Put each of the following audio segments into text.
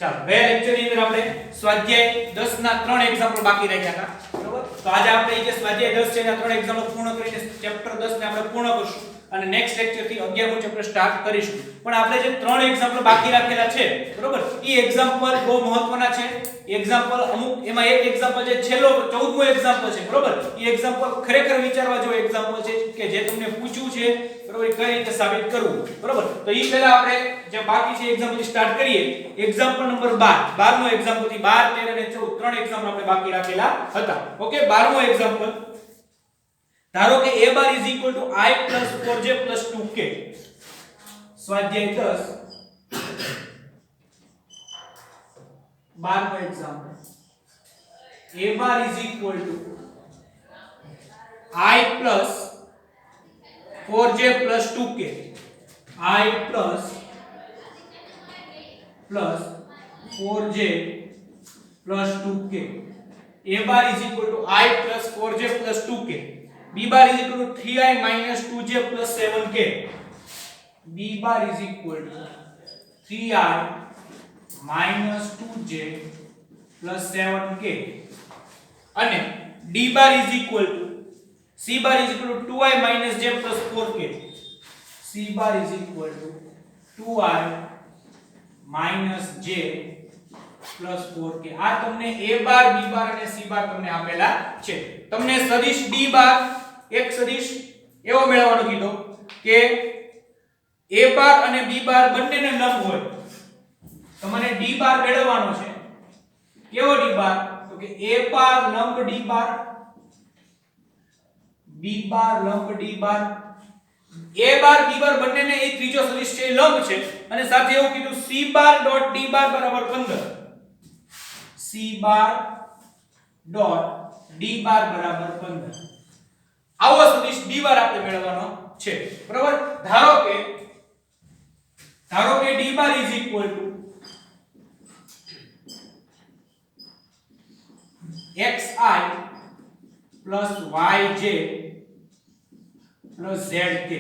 ચાલો ગયા લેક્ચર ની અંદર આપણે સ્વાધ્યાય 10 ના 3 એક્ઝામ્પલ બાકી રાખ્યા હતા બરોબર. તો આજે આપણે જે સ્વાધ્યાય 10 છે એના 3 એક્ઝામ્પલ પૂર્ણ કરીને ચેપ્ટર 10 ને આપણે પૂર્ણ કરશું અને નેક્સ્ટ લેક્ચર થી 11મું ચેપ્ટર સ્ટાર્ટ કરીશું. પણ આપણે જે 3 એક્ઝામ્પલ બાકી રાખેલા છે બરોબર, ઈ એક્ઝામ્પલ બહુ મહત્વના છે. એક્ઝામ્પલ અમુક એમાં એક એક્ઝામ્પલ જે છેલ્લો 14મું એક્ઝામ્પલ છે બરોબર, ઈ એક્ઝામ્પલ ખરેખર વિચારવા જેવો એક્ઝામ્પલ છે કે જે તમને પૂછ્યું છે બરોબર કઈ રીતે સાબિત કરવું બરોબર. તો ઈ પહેલા આપણે જે બાકી છે એક્ઝામ્પલ સ્ટાર્ટ કરીએ. એક્ઝામ્પલ નંબર 12 નો એક્ઝામ્પલ થી 12 13 અને 14 ત્રણ એક્ઝામ્પલ આપણે બાકી રાખેલા હતા. ઓકે, 12મો એક્ઝામ્પલ ધારો કે a બાર i + 4j + 2k. સ્વાધ્યાય 10 12મો એક્ઝામ્પલ a બાર i + 4j + 2k. I plus 4j plus 2k. A bar is equal to I plus 4j plus 2k. B bar is equal to 3i minus 2j plus 7k. B bar is equal to 3i minus 2j plus 7k. અને D bar is equal to C bar is equal to 2i minus j plus 4k. C bar is equal to 2i minus j plus 4k. આ તમને a bar b બાર અને c બાર તમને આપેલા છે. તમને સદિશ d બાર એક સદિશ એવો મેળવવાનો કીધો કે a બાર અને b બાર બંનેને લંબ હોય. તમને d બાર મેળવવાનો છે. કેવો d બાર? તો કે a બાર લંબ d બાર, b બાર લંબ d bar. a bar b બાર બંનેને એ ત્રીજો સદિશ છે લંબ છે અને સાથે એવું કીધું c બાર ડોટ d બાર બરાબર 15. c બાર ડોટ d બાર બરાબર 15. આવો સદિશ d બાર આપણે મેળવવાનો છે બરાબર. ધારો કે d bar is equal two xi plus yj plus zk.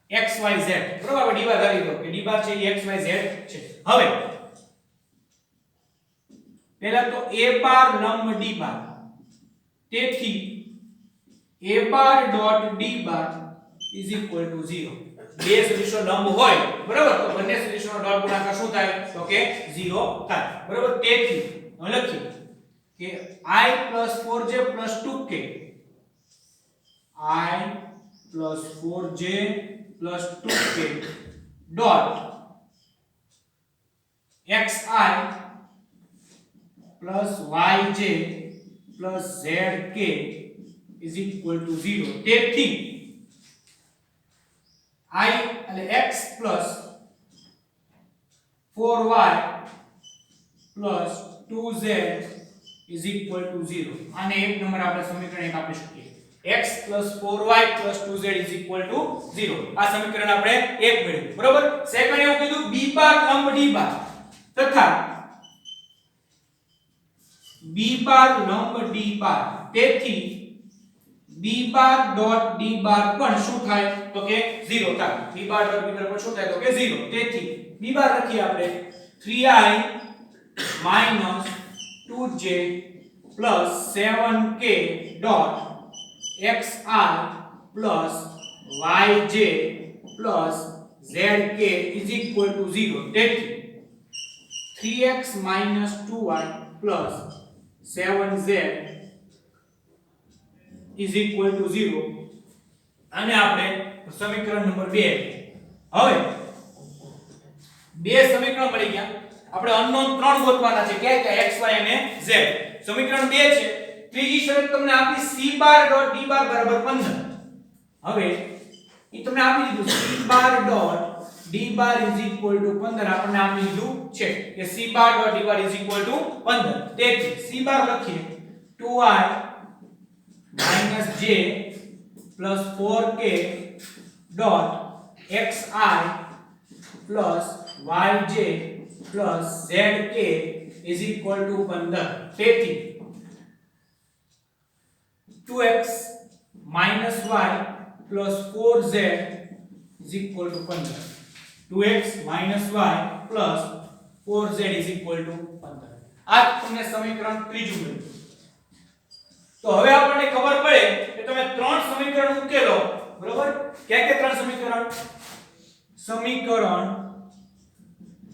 xyz બરાબર. d બાર ધારી દો કે d બાર છે એ xyz છે. હવે પહેલા તો a બાર લંબ d બાર, તેથી a bar dot d bar is equal two 0. બે સદિશો લંબ હોય બરાબર, તો બંને સદિશોનો ડોટ ગુણાકાર શું થાય? તો કે 0 થાય બરાબર. તેથી હવે લખીએ કે I plus 4j plus 2k. I plus 4j plus 2k dot xi plus yj plus zk is equal to 0. તેથી I એટલે x plus 4y plus 2z is equal to 0. આને એક નંબર આપણે સમીકરણ એક આપી શકીએ. x plus 4y plus 2z is equal to 0. આ સમીકરણ આપણે એક મેળવ્યું બરોબર. સેકન્ડ એવું કીધું b બાર લંબ d બાર તથા b બાર લંબ d બાર, તેથી b બાર ડોટ d બાર પણ શું થાય? તો કે 0 થાય. b બાર ડોટ d બાર પણ શું થાય? તો કે 0. તેથી b બાર લખીએ આપણે 3i minus 2j plus 7k dot xi plus yj plus zk is equal to 0. તેથી 3x minus 2y plus 7z is equal to 0. અને આપણે સમીકરણ નંબર 2. હવે બે સમીકરણ મળી ગયા. આપણે અનનોન 3 ગોતવાના છે. કે x y અને z. સમીકરણ 2 છે. ત્રીજી શરત તમને આપી c બાર ડોટ d બાર બરાબર 15. હવે ઈ તમને આપી દીધું c bar dot d bar is equal two 15. આપણને આપી દીધું છે કે c bar dot d bar is equal two 15. તેથી c બાર લખીએ 2i minus j plus 4k dot xi plus yj plus zk is equal to 15. તેથી 2x minus y plus 4z is equal to 15. 2x minus y plus 4z = 15. આ તમને સમીકરણ ત્રીજું મળ્યું. તો હવે આપણને ખબર પડે કે તમે ત્રણ સમીકરણ ઉકેલો, બરોબર? ક્યાં કે ત્રણ સમીકરણ? સમીકરણ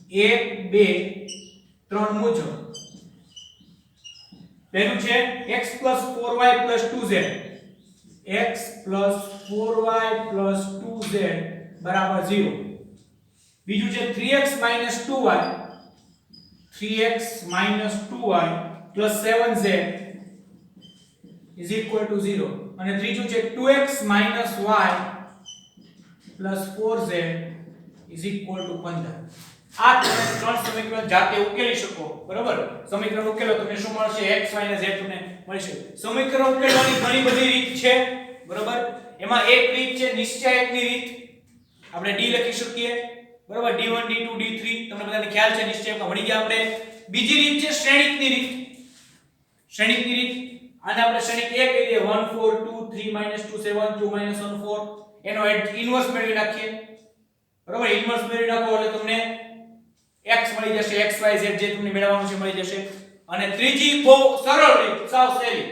1 2 3 મુજબ. પહેલું છે x + 4y + 2z, x + 4y + 2z = 0. બીજું છે 3x - 2y, 3x - 2y + 7z = 0. અને ત્રીજું છે 2x - y + 4z = 15. આ તમે ત્રણ સમીકરણ જાતે ઉકેલી શકો, બરોબર? સમીકરણ ઉકેલો તમને શું મળશે? x y અને z તમને મળશે. સમીકરણ ઉકેલવાની ઘણી બધી રીત છે, બરોબર? એમાં એક રીત છે નિશ્ચાયકની રીત. આપણે d લખી શકીએ, બરોબર? d1 d2 d3 તમને બધાને ખ્યાલ છે, નિશ્ચયકમાં ભણી ગયા આપણે. બીજી રીત છે શ્રેણિકની રીત. શ્રેણિકની રીત આને આપણે શ્રેણિક 1 કહી દઈએ, 1 4 2 3 - 2 7 2 - 1 4. એનો ઇન્વર્સ મેળવી નાખીએ, બરોબર? ઇન્વર્સ મેળવી નાખો એટલે તમને x મળી જશે, x y z જે તમને મેળવવાનું છે મળી જશે. અને ત્રીજી બહુ સરળ રીત, સાવ સહેલી,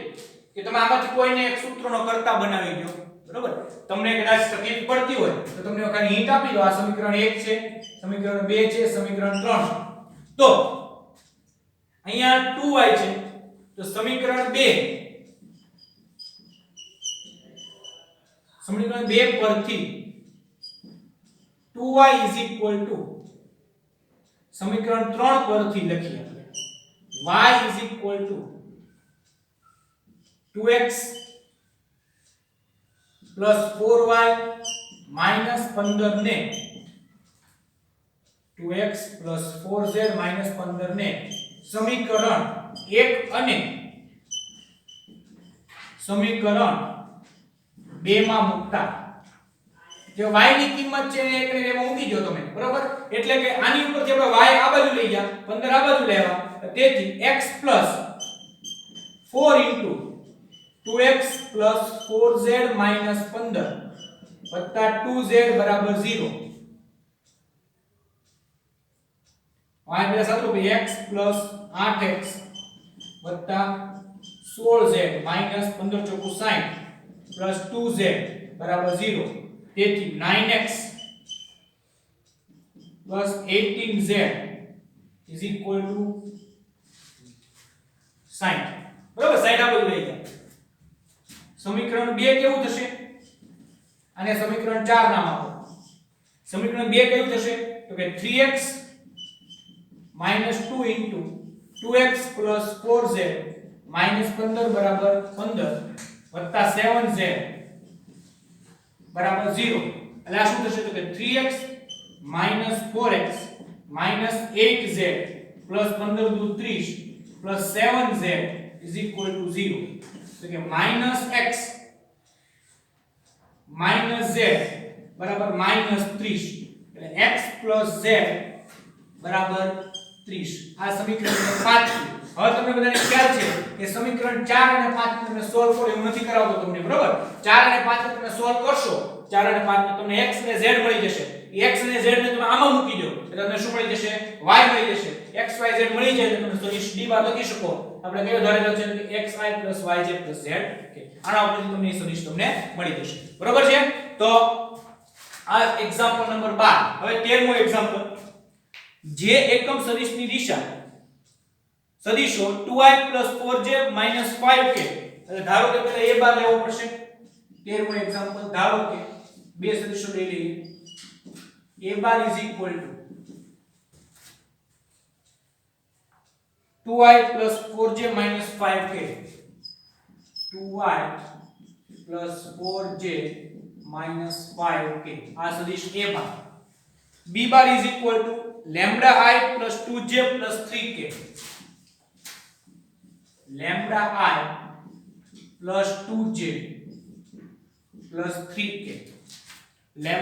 કે તમે આમાંથી કોઈને એક સૂત્રનો કર્તા બનાવી દો, બરોબર? તમને કદાચ તકલીફ પડતી હોય તો તમને ખાલી હિન્ટ આપી દો. આ સમીકરણ 1 છે, સમીકરણ 2 છે, સમીકરણ 3 છે. તો અહીંયા 2y છે, તો સમીકરણ 2 પરથી 2y = સમીકરણ 3 પરથી લખીએ આપણે y = 2x + 4y - 15 ને 2x + 4z - 15 ને સમીકરણ 1 અને સમીકરણ 2 માં મૂકતા જે y ની કિંમત છે એને એક ને એમાં મૂકી દો તમે, બરોબર? એટલે કે આની ઉપરથી આપણે y આ બાજુ લઈ ગયા, 15 આ બાજુ લેવા, તેથી x + 4 * 2x + 4z - 15 + 2z = 0. y એટલે સાચું કે x + 8x + 16z - 15 × 60 + 2z = 0. તેથી 9x + 18z = 60. બરાબર? 60 આ બધું લઈ ગયા. સમીકરણ 2 કેવું થશે? આને સમીકરણ 4 નામ આપો. સમીકરણ 2 કેવું થશે? તો કે 3x - 2 * 2x + 4z - 15 = 15 + 7z = 0. એટલે આ શું થશે? તો કે 3x - 4x - 8z + 15 × 30 + 7z = 0. તો કે -x - z બરાબર -30. એટલે x + z બરાબર 30. આ સમીકરણ નંબર 5 છે. હવે તમને બધાને ખ્યાલ છે કે સમીકરણ 4 અને 5 તમે સોલ્વ કરો એવું નથી કરાવતો તમને, બરોબર? 4 અને 5 તમે સોલ્વ કરશો, 4 અને 5 તમને x અને z મળી જશે. x અને z ને તમે આમાં મૂકી દો એટલે તમને શું મળી જશે? y મળી જશે. x y z મળી જાય તો તમે સદિશ d માં લખી શકો. આપણે કયો ધારેલો છે કે xi + yj + z કે આના ઉપરથી તમને સદિશ તમને મળી જશે. બરોબર છે? તો આ એક્ઝામ્પલ નંબર 12. હવે 13મો એક્ઝામ્પલ. જે એકમ સદિશની દિશા સદિશો 2i + 4j - 5k. એટલે ધારો કે પહેલા a બાર લેવો પડશે. 13મો એક્ઝામ્પલ. ધારો કે બે સદિશો લઈ લઈએ. a bar = 2i + 4j - 5k. 2i + 4j - 5k. આ સદિશ a bar. b bar = λi + 2j + 3k. λi + 2j + 3k. λi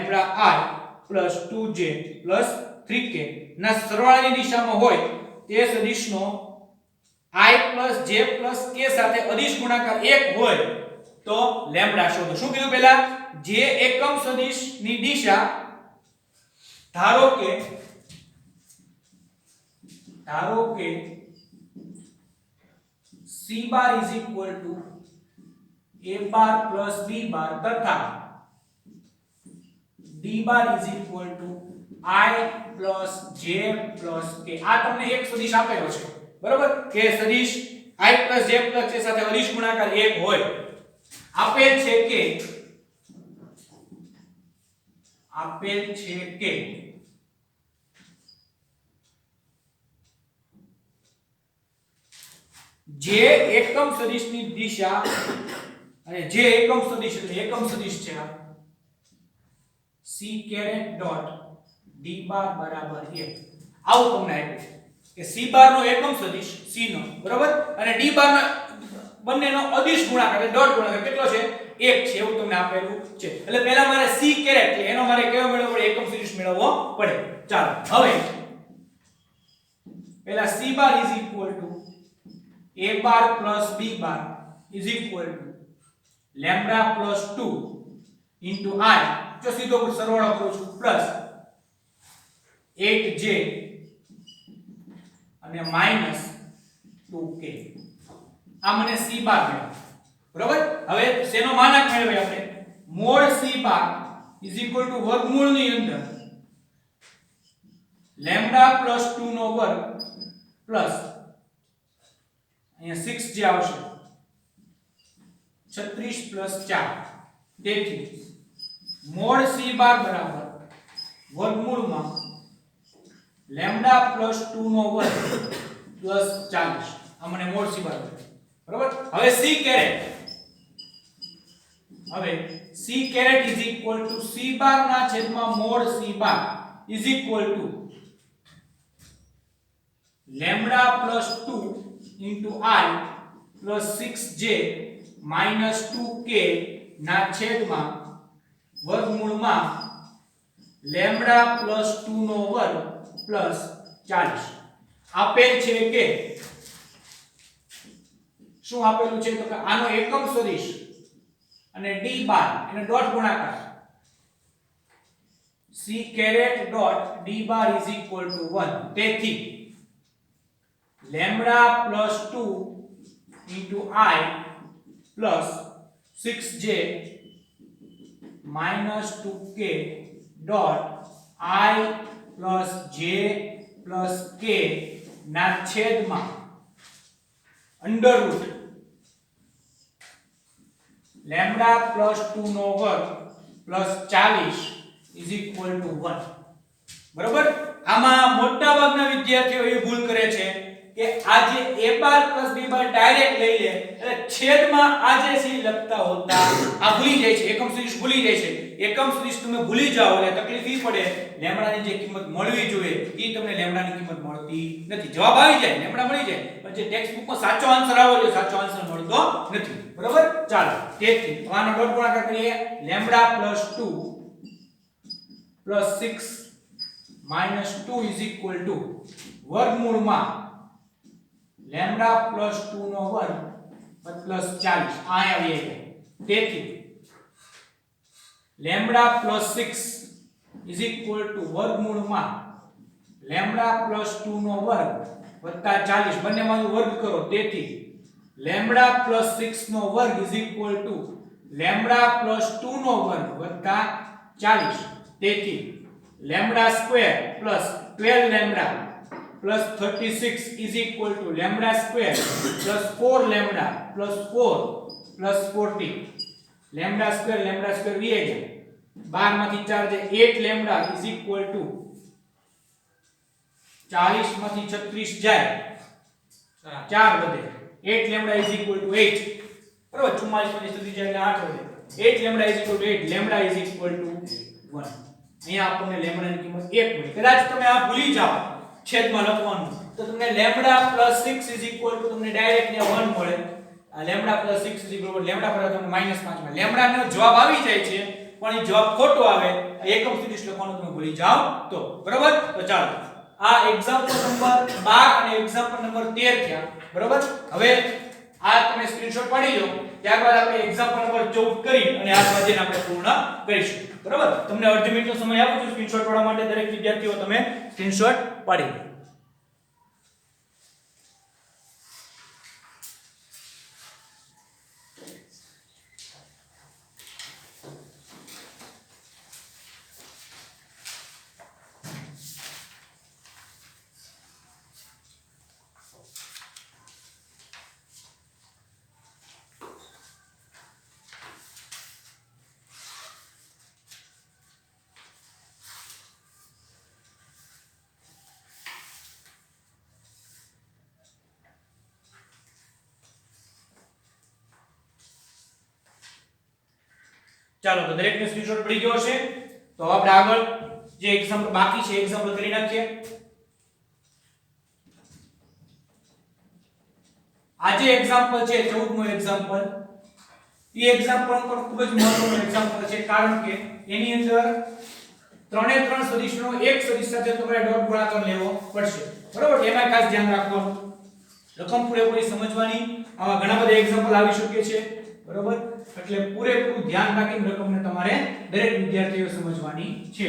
+ 2j + 3k ના સરવાળાની દિશામાં હોય તે સદિશનો i + j + k સાથે અદિશ ગુણાકાર 1 હોય તો લેમ્બડા શોધો. શું કીધું પહેલા? જે એકમ સદિશની દિશા ધારો કે ધારો કે c bar is equal to a bar plus b બાર તથા d bar is equal two i plus j plus k. આ તમને એક સદિશ આપેલો છે બરોબર કે સદિશ i plus j plus k સાથે અદિશ ગુણાકાર 1 હોય. આપેલ છે કે જે એકમ સદિશની દિશા અને જે એકમ સદિશ એટલે એકમ સદિશ છે આ c કેરેટ ડોટ d બાર બરાબર 1. આવું તમને આપ્યું છે કે c બાર નો એકમ સદિશ c નો બરાબર અને d બાર નો બંનેનો અદિશ ગુણાકાર એટલે ડોટ ગુણાકાર કેટલો છે 1 છે એવું તમને આપેલું છે. એટલે પહેલા મારે c કેરેટ એટલે એનો મારે કયો મેળવવો પડે એકમ સદિશ મેળવવો પડે. ચાલો હવે પહેલા c bar is equal to a bar plus b bar is equal to lambda plus 2 into i જો સીધો સરવાળો કરું છું પ્લસ 8j અને માઈનસ 2k. આ મને c બાર મળ્યો બરોબર. હવે શેનો માનક મેળવીએ આપણે mode c bar is equal two વર્ગમૂળ ની અંદર લેમ્બડા પ્લસ 2 નો વર્ગ પ્લસ અહીંયા 6 જે આવશે 36 પ્લસ 4. તેથી મોડ c બાર બરાબર વર્ગમૂળમાં લેમ્બડા પ્લસ 2 નો વર્ગ પ્લસ 40. આ મને મોડ c બાર બરાબર. હવે c caret is equal to c bar ના છેદમાં mod c bar is equal to lambda plus 2 into i plus 6j minus 2k ના છેદમાં વર્ગમૂળમાં લેમ્બડા પ્લસ 2 નો વર્ગ પ્લસ 40. આપેલ છે કે શું આપેલું છે તો કે આનો એકમ સદિશ અને d બાર એને ડોટ ગુણાકાર c caret dot d bar is equal to 1. તેથી lambda plus 2 into i plus 6j minus 2k dot i plus j plus k ના છેદમાં અંડર રૂટ લેમ્બડા પ્લસ 2 નો વર્ગ પ્લસ 40 ઇઝ ઇક્વલ ટુ 1. બરોબર. આમાં મોટા ભાગના વિદ્યાર્થીઓ એ ભૂલ કરે છે કે આ જે a bar plus b bar direct લઈ લે એટલે છેદમાં આ જે છે લખતા હોતા આ ભૂલી જાય છે એકમ સદિશ ભૂલી જાય છે. એકમ સદિશ તમે ભૂલી જાઓ એટલે તકલીફ ઈ પડે લેમ્બડાની જે કિંમત મળવી જોઈએ ઈ તમને લેમ્બડાની કિંમત મળતી નથી. જવાબ આવી જાય લેમ્બડા મળી જાય પણ જે ટેક્સ્ટ બુકમાં સાચો આન્સર આવ્યો છે સાચો આન્સર મળતો નથી. બરોબર. ચાલો તેથી આનો ડોટ ગુણાકાર કરીએ lambda plus 2 plus 6 minus 2 is equal two વર્ગમૂળમાં લેમ્બડા પ્લસ 2 નો વર્ગ પ્લસ 40 આ આવી જાય. તેથી lambda plus 6 is equal two વર્ગમૂળમાં લેમ્બડા પ્લસ 2 નો વર્ગ વત્તા 40 બંનેમાંથી વર્ગ કરો. તેથી લેમ્બડા પ્લસ 6 નો વર્ગ is equal to lambda plus 2 નો વર્ગ વત્તા 40. તેથી lambda square plus 12 lambda plus 36 is equal to lambda square plus 4 lambda plus 4 plus 40. lambda square વી જાય 12 માંથી 4 જાય 8 lambda is equal to 40 માંથી 36 જાય 4 વધે 8 lambda is equal to 8 બરાબર 44 માંથી 36 જાય એટલે 8 વધે 8 lambda is equal to 8 lambda is equal to 1. અહીંયા આપણને લેમ્બડા ની કિંમત 1 મળી. કદાચ તમે આ ભૂલી જાઓ છેદમાં લખવાનું તો તમને lambda plus 6 is equal two તમને ડાયરેક્ટ ને 1 મળે. આ lambda plus 6 is equal to lambda પર તમને -5 મળે. લેમ્બડા નો જવાબ આવી જાય છે પણ એ જવાબ ખોટો આવે એકમ સદિશ લખવાનું તમે ભૂલી જાઓ તો. બરાબર. તો ચાલો આ એક્ઝામ્પલ નંબર 12 અને એક્ઝામ્પલ નંબર 13 થયા. બરાબર. હવે આ તમે સ્ક્રીનશોટ પાડી લો ત્યારબાદ આપણે એક્ઝામ્પલ નંબર 14 કરી અને આ સ્વાધ્યાય આપણે પૂર્ણ કરીશું. બરાબર. તમને અડધી મિનિટનો સમય આપું છું સ્ક્રીનશોટ પાડવા માટે. દરેક વિદ્યાર્થીઓ તમે સ્ક્રીનશોટ પાડી લો. ચાલો તો દરેકને સ્ક્રીનશોટ પડી ગયો હશે. તો આપણે આગળ જે એક્ઝામ્પલ બાકી છે એક્ઝામ્પલ કરી નાખીએ. આ જે એક્ઝામ્પલ છે 14મો એક્ઝામ્પલ, એ એક્ઝામ્પલ પણ ખૂબ જ મહત્વનું એક્ઝામ્પલ છે, કારણ કે એની અંદર ત્રણે ત્રણ સદિશનો એક સદિશ સાથે તમારે ડોટ ગુણાકાર લેવો પડશે. બરોબર? એમાં ખાસ ધ્યાન રાખવાનું, રકમ પૂરેપૂરી સમજવાની. આવા ઘણા બધા એક્ઝામ્પલ આવી શકે છે. બરોબર? એટલે પૂરેપૂરું ધ્યાન રાખીને રકમને તમારે દરેક વિદ્યાર્થીઓ સમજવાની છે.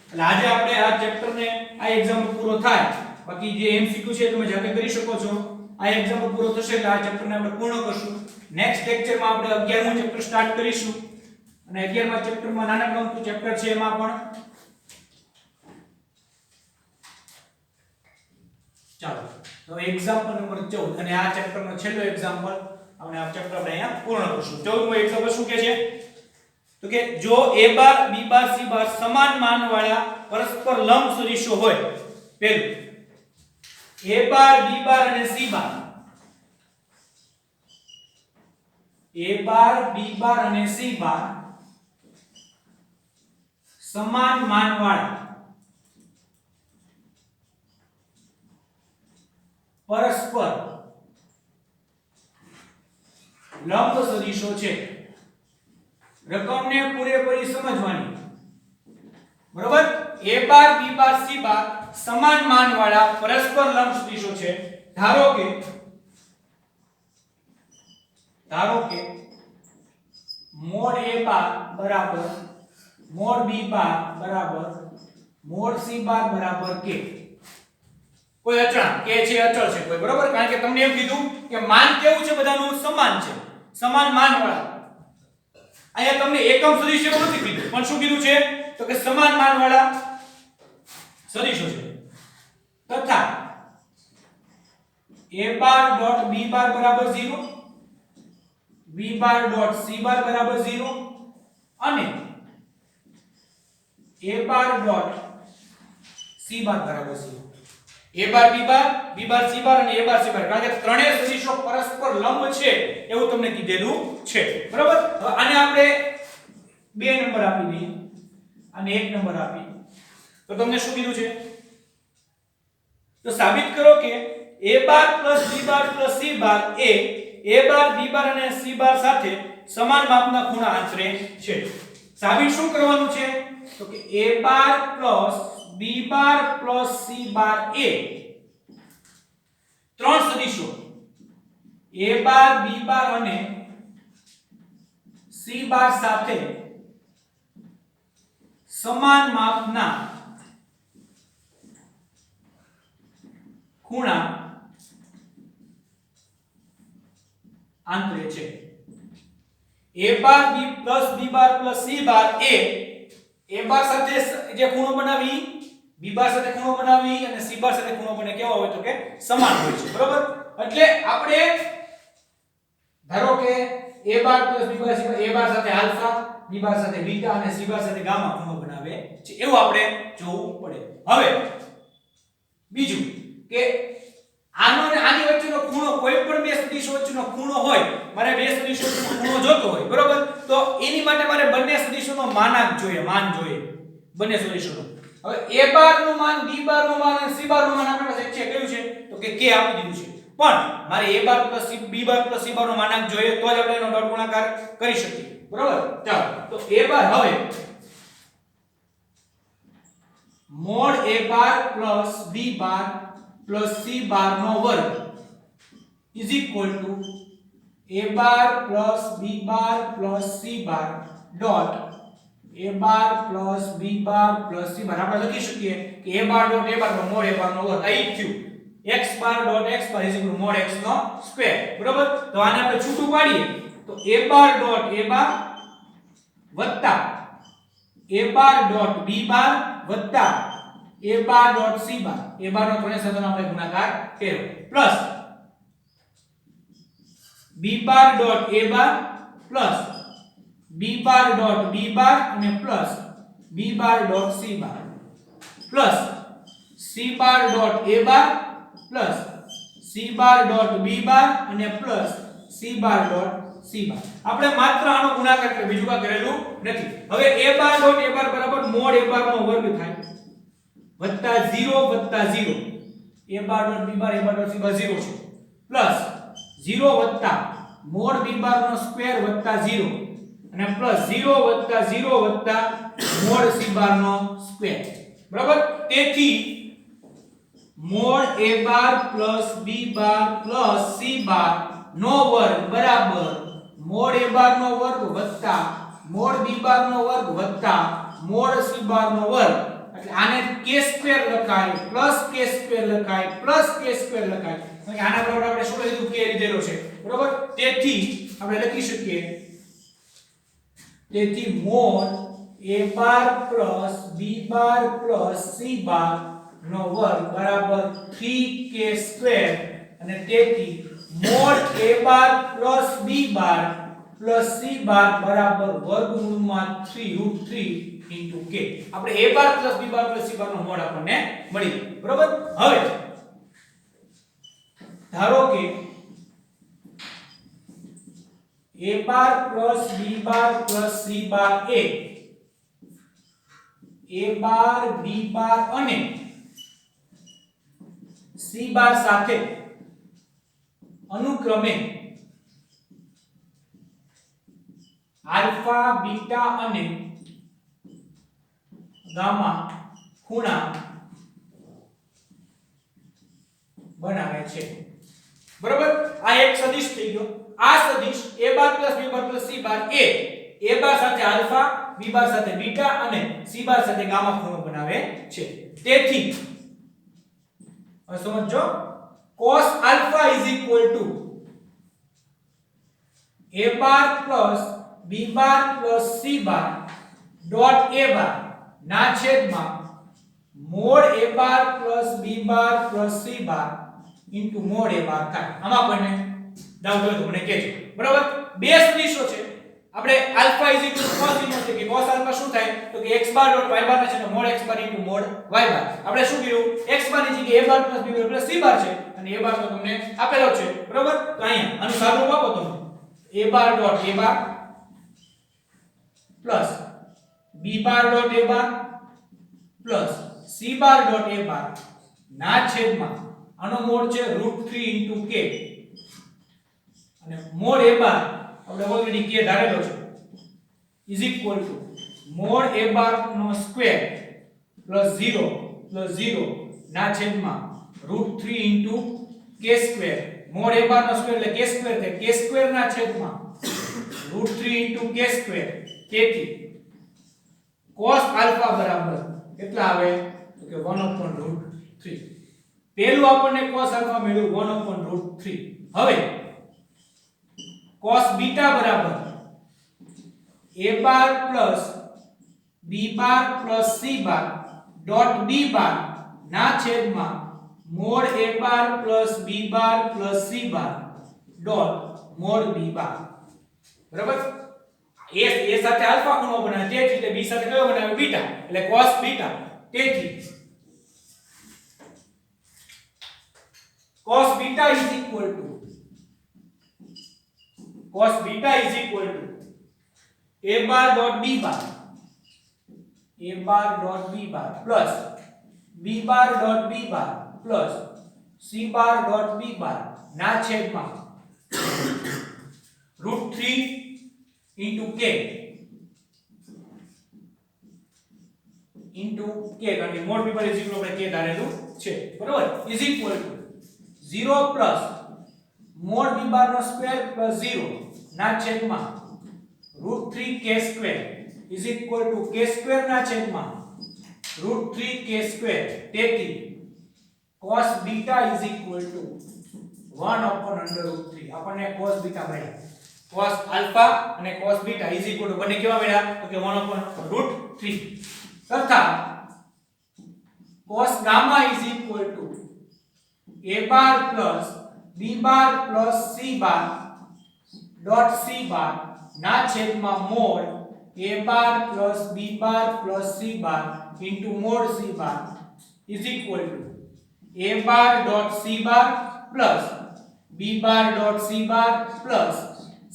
એટલે આજે આપણે આ ચેપ્ટરને આ એક્ઝામ્પલ પૂરો થાય, બાકી જે એમસીક્યુ છે તમે જાતે કરી શકો છો. આ એક્ઝામ્પલ પૂરો થશે એટલે આ ચેપ્ટરને આપણે પૂર્ણ કરશું. નેક્સ્ટ લેક્ચરમાં આપણે 11મું ચેપ્ટર સ્ટાર્ટ કરીશું, અને 11મા ચેપ્ટરમાં નાનકડું અમથું ચેપ્ટર છે, એમાં પણ ચાલો તો એક્ઝામ્પલ નંબર 14 અને આ ચેપ્ટરનો છેલ્લો એક્ઝામ્પલ આપણે આ ચેપ્ટર આપણે અહીંયા પૂર્ણ કરશું. 14મો એક્ઝામ્પલ શું કહે છે? તો કે જો a bar b bar c બાર સમાન માનવાળા પરસ્પર લંબ સદિશો હોય. પહેલું a બાર b બાર અને c bar, a bar b બાર અને c બાર સમાન માનવાળા પરસ્પર લંબ સદિશો છે. રકમને પૂરેપૂરી સમજવાની. બરોબર? a bar b bar c બાર સમાન માનવાળા પરસ્પર લંબ સદિશો છે. ધારો કે મોડ a બાર બરાબર મોડ b બાર બરાબર મોડ c બાર બરાબર k. કોઈ અચળાંક k છે, અચળ છે કોઈ. બરોબર? કારણ કે તમને એમ કીધું કે માન કેવું છે, બધાનું સમાન છે, સમાન માનવાળા. અહીંયા તમને એકમ સદિશ એવું નથી કીધું, પણ શું કીધું છે? તો કે સમાન માનવાળા સદિશો છે. તથા a બાર ડોટ b બાર બરાબર 0, b બાર ડોટ c બાર બરાબર 0 અને a bar dot c bar બરાબર 0. a bar b bar c બાર અને a બાર c બાર, કારણ કે ત્રણેય સદિશો પરસ્પર લંબ છે એવું તમને કીધેલું છે. બરાબર? હવે આને આપણે 2 નંબર આપી દઈએ અને 1 નંબર આપી. તો તમને શું કીધું છે? તો સાબિત કરો કે a bar b bar c બાર એ a બાર b બાર અને c બાર સાથે સમાન માપના ખૂણા આંતરે છે. સાબિત શું કરવાનું છે? તો કે a bar b bar c બાર એ ત્રણ સદિશો a બાર b બાર અને c બાર સાથે સમાન માપના ખૂણા આંતરે છે. a bar b bar c બાર એ a બાર સાથે જે ખૂણો બનાવી, b બાર સાથે ખૂણો બનાવી અને c બાર સાથે ખૂણો બને કેવો હોય? તો કે સમાન હોય છે. બરોબર? એટલે આપણે ધારો કે a bar b bar c bar, a બાર સાથે આલ્ફા, b બાર સાથે બીટા અને c બાર સાથે ગામા ખૂણો બનાવે છે, એવું આપણે જોવું પડે. હવે બીજું કે આનો અને આની વચ્ચેનો ખૂણો, કોઈ પણ બે સદિશો વચ્ચેનો ખૂણો હોય, મારે બે સદિશો વચ્ચેનો ખૂણો જોતો હોય. બરોબર? તો એની માટે મારે બંને સદિશોનો માનાંક જોઈએ, માન જોઈએ બંને સદિશોનો. હવે a બાર નું માન, b બાર નું માન અને c બાર નું માન આપણી પાસે છે, કયું છે? તો કે k આપી દીધું છે. પણ મારે a bar b bar c બાર નું માનાંક જોઈએ, તો જ આપણે એનો ડોટ ગુણાકાર કરી શકીએ. બરોબર? ચાલો તો a બાર હવે mod a bar b bar c bar નો વર્ગ is equal to a bar b bar c bar dot a bar b bar c bar. આપણે લખી શકીએ કે a bar dot a bar mod a bar નો વર્ગ આ થયું. x bar dot x bar is equal to mod x નો square. બરોબર? તો આને આપણે છૂટું પાડીએ તો a bar dot a bar વત્તા a બાર ડોટ b બાર વત્તા a bar dot c bar, a bar નો ત્રણેય સાથેનો આપણે ગુણાકાર કર્યો, plus b bar dot a bar plus b bar dot b બાર અને plus b bar dot c bar plus c bar dot a bar plus c bar dot b બાર અને plus c bar dot c bar આપણે માત્ર આનો ગુણાકાર કર્યો બીજું કાંઈ કરેલું નથી હવે a બાર ડોટ a બાર બરાબર મોડ a બાર નો વર્ગ થાય વત્તા 0 વત્તા 0 a bar dot b bar a bar dot c બાર 0 છે પ્લસ 0 વત્તા મોડ b બાર નો સ્ક્વેર વત્તા 0 અને પ્લસ 0 વત્તા 0 વત્તા મોડ c બાર નો સ્ક્વેર બરાબર તેથી mod a bar plus b bar plus c bar નો વર્ગ બરાબર મોડ a બાર નો વર્ગ વત્તા મોડ b બાર નો વર્ગ વત્તા મોડ c બાર નો વર્ગ એટલે આને k સ્ક્વેર લખાય પ્લસ k સ્ક્વેર લખાય પ્લસ k સ્ક્વેર લખાય એટલે આના બરાબર આપણે શું લીધું k લીધેલો છે બરાબર તેથી આપણે લખી શકીએ તેથી mod a bar plus b bar plus c bar નો વર્ગ બરાબર 3k સ્ક્વેર અને તેથી mod a bar plus b bar plus c bar બરાબર વર્ગમૂળમાં 3√3 into k આપણે a bar plus b bar plus c bar નો મોડ આપણને મળી બરાબર હવે ધારો કે a bar plus b bar plus c બાર એ a બાર b બાર અને c બાર સાથે અનુક્રમે આલ્ફા બીટા અને ગામા ખૂણા બનાવે છે બરાબર આ એક સદિશ થઈ ગયો આ સદિશ a bar plus b bar plus c બાર એ a બાર સાથે આલ્ફા b બાર સાથે બીટા અને c બાર સાથે ગામા ખૂણો બનાવે છે તેથી હવે સમજો cos alpha is equal to a bar plus b bar plus c bar dot a bar ના છેદમાં mod a bar plus b bar plus c bar into mod a bar થાય આમાં આપણને ડાઉટ હોય તો મને કહેજો બરાબર બે સદિશો છે આપણે alpha is equal to cos inverse છે કે cos alpha શું થાય તો કે x bar dot y bar ના છે તો mod x bar into mod y bar આપણે શું કર્યું x bar ની જગ્યાએ a bar plus b bar plus c bar છે અને a bar તો તમને આપેલો છે બરાબર તો અહીંયા આનું સાદું આપો તમે a bar dot a bar plus b bar dot a bar plus c bar dot a bar ના છેદમાં આનો મોડ છે √3 into k અને મોડ a bar આપણે ઓલરેડી k ધારેલો છે is equal to mod a bar નો સ્ક્વેર plus 0 ના છેદમાં √3 into k square mod a bar નો સ્ક્વેર એટલે k સ્ક્વેર થાય k સ્ક્વેર ના છેદમાં √3 into k સ્ક્વેર તેથી cos alpha બરાબર કેટલા આવે તો કે 1/√3 પહેલું આપણને cos alpha મળ્યું 1/√3 હવે cos बीटा बराबर a bar plus b bar plus c bar dot b बार ना छेद में mode a bar plus b bar plus c bar dot mode b बार बराबर a સાથે આલ્ફા ખૂણો બનાવે તે જ રીતે b સાથે કયો બનાવે બીટા એટલે cos બીટા તેથી cos beta is equal to cos beta is equal to a bar dot b bar plus b bar dot b bar plus c bar dot b bar ના છેદમાં √3 into k કારણ કે mode b bar is equal આપણે k ધારેલું છે બરાબર is equal to 0 plus mod b bar નો square plus 0 ના છેદમાં √3k square is equal to k square ના છેદમાં √3k સ્ક્વેર તેથી cos beta is equal to 1/√3 આપણને cos बीटा મળ્યા cos alpha અને cos beta is equal to બંને કેવા મળ્યા તો કે 1/√3 તથા cos gamma is equal to a bar plus b bar plus c bar dot c bar ના છેદમાં mod a bar plus b bar plus c bar into mod c bar is equal to a bar dot c bar plus b bar dot c bar plus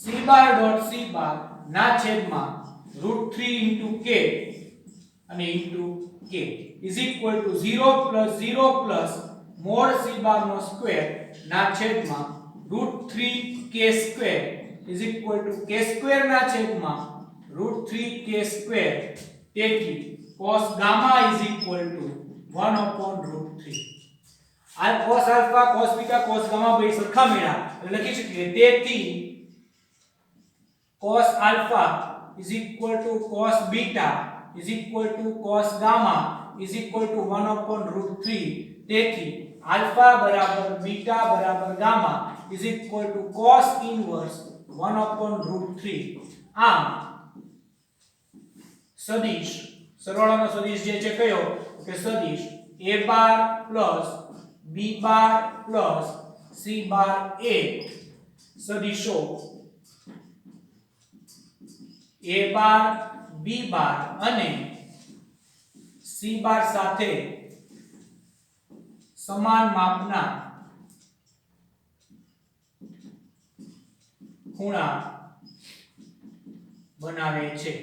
c bar dot c bar ના છેદમાં √3 into k અને into k is equal to 0 plus 0 plus mod c bar no square ના છેદમાં √3k square is equal to k square ના છેદમાં √3k square. તેથી cos gamma is equal to 1 upon √3. આ cos alpha cos beta cos gamma બે સરખા મેળા એટલે લખી શકીએ. તેથી cos alpha is equal to cos beta is equal to cos gamma is equal to 1 upon √3. તેથી alpha બરાબર beta બરાબર gamma is equal to cos inverse 1 upon √3. આમ સદિશ સરવાળાનો સદિશ જે છે કયો કે સદિશ a bar plus b bar plus c બાર એ સદિશો a બાર b બાર અને c બાર સાથે સમાન માપના ખૂણા બનાવે છે.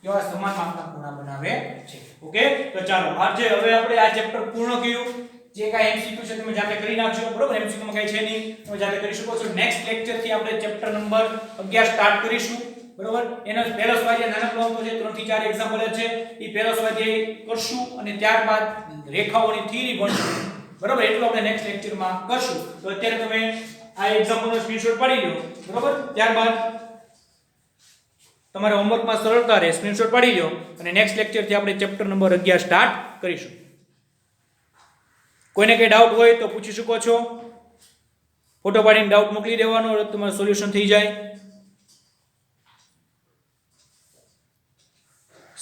કેવા સમાન માપના ખૂણા બનાવે છે. ઓકે, તો ચાલો આજે હવે આપણે આ ચેપ્ટર પૂર્ણ કર્યું. જે કાઈ એમસીક્યુ છે તમે જાતે કરી નાખજો. બરોબર, એમસીક્યુ માં કાઈ છે નહીં, તમે જાતે કરી શકો છો. નેક્સ્ટ લેક્ચર થી આપણે ચેપ્ટર નંબર 11 સ્ટાર્ટ કરીશું. બરોબર, એનો પહેલો સ્વાધ્યાય નાનકડો હતો જે 3 થી 4 એક્ઝામ્પલ છે. એ પહેલો સ્વાધ્યાય કરશું અને ત્યારબાદ રેખાઓની થિયરી ભણશું. બરોબર, એટલું આપણે નેક્સ્ટ લેક્ચરમાં કરશું. તો અત્યારે તમે આ એક્ઝામ્પલનો સ્ક્રીનશોટ પાડી લો. બરોબર, ત્યારબાદ તમારા હોમવર્કમાં સરળતા રહે, સ્ક્રીનશોટ પાડી લો અને નેક્સ્ટ લેક્ચરથી આપણે ચેપ્ટર નંબર 11 સ્ટાર્ટ કરીશું. કોઈને કઈ ડાઉટ હોય તો પૂછી શકો છો. ફોટો પાડીને ડાઉટ મોકલી દેવાનો એટલે તમારું સોલ્યુશન થઈ જાય.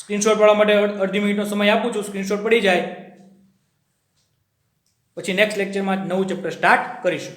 સ્ક્રીનશોટ પાડવા માટે અડધી મિનિટનો સમય આપું છું. સ્ક્રીનશોટ પડી જાય પછી નેક્સ્ટ લેક્ચરમાં નવું ચેપ્ટર સ્ટાર્ટ કરીશું.